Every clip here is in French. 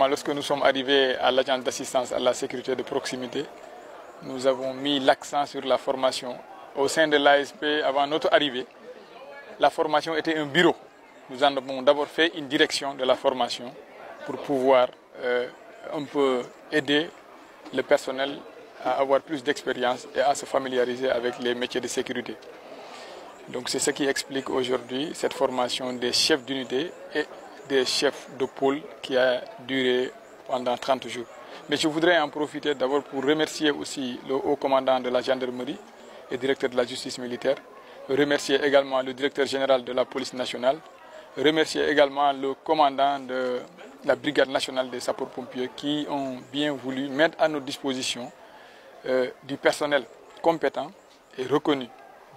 Lorsque nous sommes arrivés à l'agence d'assistance à la sécurité de proximité, nous avons mis l'accent sur la formation. Au sein de l'ASP, avant notre arrivée, la formation était un bureau. Nous avons d'abord fait une direction de la formation pour pouvoir un peu aider le personnel à avoir plus d'expérience et à se familiariser avec les métiers de sécurité. Donc c'est ce qui explique aujourd'hui cette formation des chefs d'unité et des chefs de pôle qui a duré pendant 30 jours. Mais je voudrais en profiter d'abord pour remercier aussi le haut commandant de la gendarmerie et directeur de la justice militaire, remercier également le directeur général de la police nationale, remercier également le commandant de la brigade nationale des sapeurs-pompiers qui ont bien voulu mettre à notre disposition du personnel compétent et reconnu,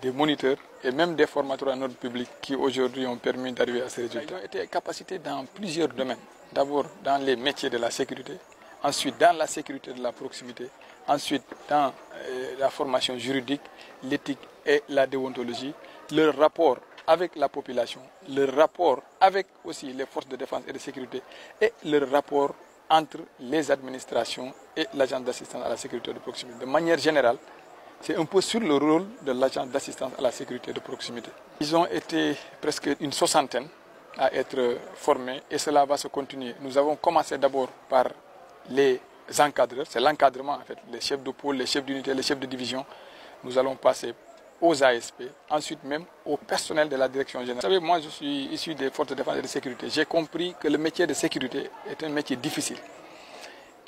des moniteurs et même des formateurs à notre public qui aujourd'hui ont permis d'arriver à ces résultats. Ils ont été capacités dans plusieurs domaines. D'abord dans les métiers de la sécurité, ensuite dans la sécurité de la proximité, ensuite dans la formation juridique, l'éthique et la déontologie, leur rapport avec la population, leur rapport avec aussi les forces de défense et de sécurité et leur rapport entre les administrations et l'agence d'assistance à la sécurité de proximité. De manière générale, c'est un peu sur le rôle de l'agence d'assistance à la sécurité de proximité. Ils ont été presque une soixantaine à être formés et cela va se continuer. Nous avons commencé d'abord par les encadreurs, c'est l'encadrement en fait, les chefs de pôle, les chefs d'unité, les chefs de division. Nous allons passer aux ASP, ensuite même au personnel de la direction générale. Vous savez, moi je suis issu des forces de défense et de sécurité. J'ai compris que le métier de sécurité est un métier difficile.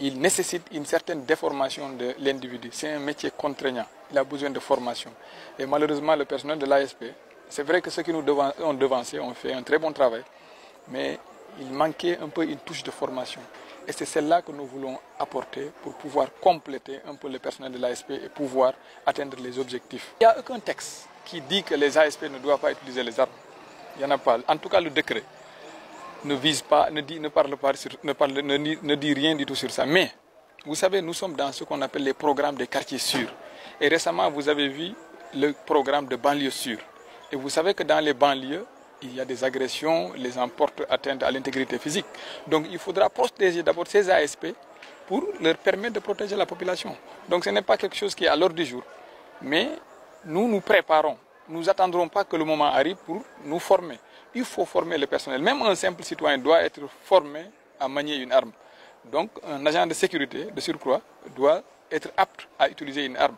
Il nécessite une certaine déformation de l'individu. C'est un métier contraignant. Il a besoin de formation. Et malheureusement, le personnel de l'ASP, c'est vrai que ceux qui nous ont devancés ont fait un très bon travail, mais il manquait un peu une touche de formation. Et c'est celle-là que nous voulons apporter pour pouvoir compléter un peu le personnel de l'ASP et pouvoir atteindre les objectifs. Il n'y a aucun texte qui dit que les ASP ne doivent pas utiliser les armes. Il n'y en a pas. En tout cas, le décret ne vise pas, ne dit rien du tout sur ça. Mais, vous savez, nous sommes dans ce qu'on appelle les programmes des quartiers sûrs. Et récemment, vous avez vu le programme de banlieue sûre. Et vous savez que dans les banlieues, il y a des agressions, les gens portent atteinte à l'intégrité physique. Donc il faudra protéger d'abord ces ASP pour leur permettre de protéger la population. Donc ce n'est pas quelque chose qui est à l'ordre du jour. Mais nous nous préparons. Nous n'attendrons pas que le moment arrive pour nous former. Il faut former le personnel. Même un simple citoyen doit être formé à manier une arme. Donc un agent de sécurité, de surcroît, doit être apte à utiliser une arme.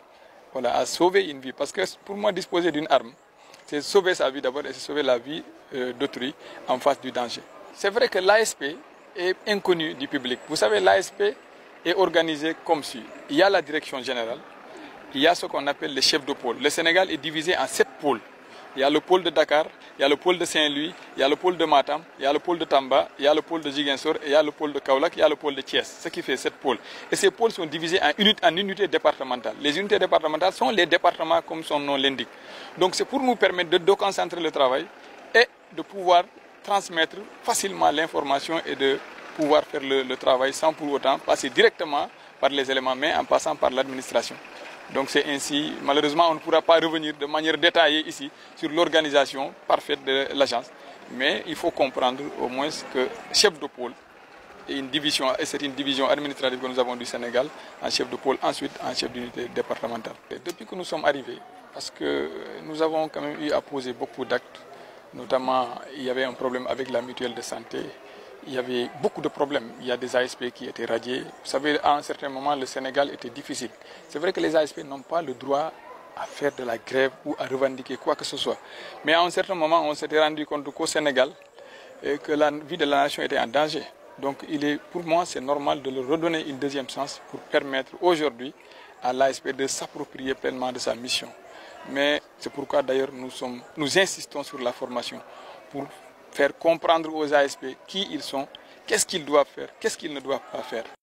Voilà, à sauver une vie. Parce que pour moi, disposer d'une arme, c'est sauver sa vie d'abord et c'est sauver la vie d'autrui en face du danger. C'est vrai que l'ASP est inconnu du public. Vous savez, l'ASP est organisé comme suit. Il y a la direction générale, il y a ce qu'on appelle les chefs de pôle. Le Sénégal est divisé en 7 pôles. Il y a le pôle de Dakar, il y a le pôle de Saint-Louis, il y a le pôle de Matam, il y a le pôle de Tamba, il y a le pôle de Ziguinchor, et il y a le pôle de Kaolack, il y a le pôle de Thiès, ce qui fait 7 pôles. Et ces pôles sont divisés en unités départementales. Les unités départementales sont les départements comme son nom l'indique. Donc c'est pour nous permettre de concentrer le travail et de pouvoir transmettre facilement l'information et de pouvoir faire le travail sans pour autant passer directement par les éléments, mais en passant par l'administration. Donc c'est ainsi, malheureusement on ne pourra pas revenir de manière détaillée ici sur l'organisation parfaite de l'agence. Mais il faut comprendre au moins que chef de pôle est une division, et c'est une division administrative que nous avons du Sénégal, un chef de pôle, ensuite un chef d'unité départementale. Et depuis que nous sommes arrivés, parce que nous avons quand même eu à poser beaucoup d'actes, notamment il y avait un problème avec la mutuelle de santé, il y avait beaucoup de problèmes. Il y a des ASP qui étaient radiés. Vous savez, à un certain moment, le Sénégal était difficile. C'est vrai que les ASP n'ont pas le droit à faire de la grève ou à revendiquer quoi que ce soit. Mais à un certain moment, on s'était rendu compte qu'au Sénégal, que la vie de la nation était en danger. Donc pour moi, c'est normal de leur redonner une deuxième chance pour permettre aujourd'hui à l'ASP de s'approprier pleinement de sa mission. Mais c'est pourquoi d'ailleurs nous insistons sur la formation pour faire comprendre aux ASP qui ils sont, qu'est-ce qu'ils doivent faire, qu'est-ce qu'ils ne doivent pas faire.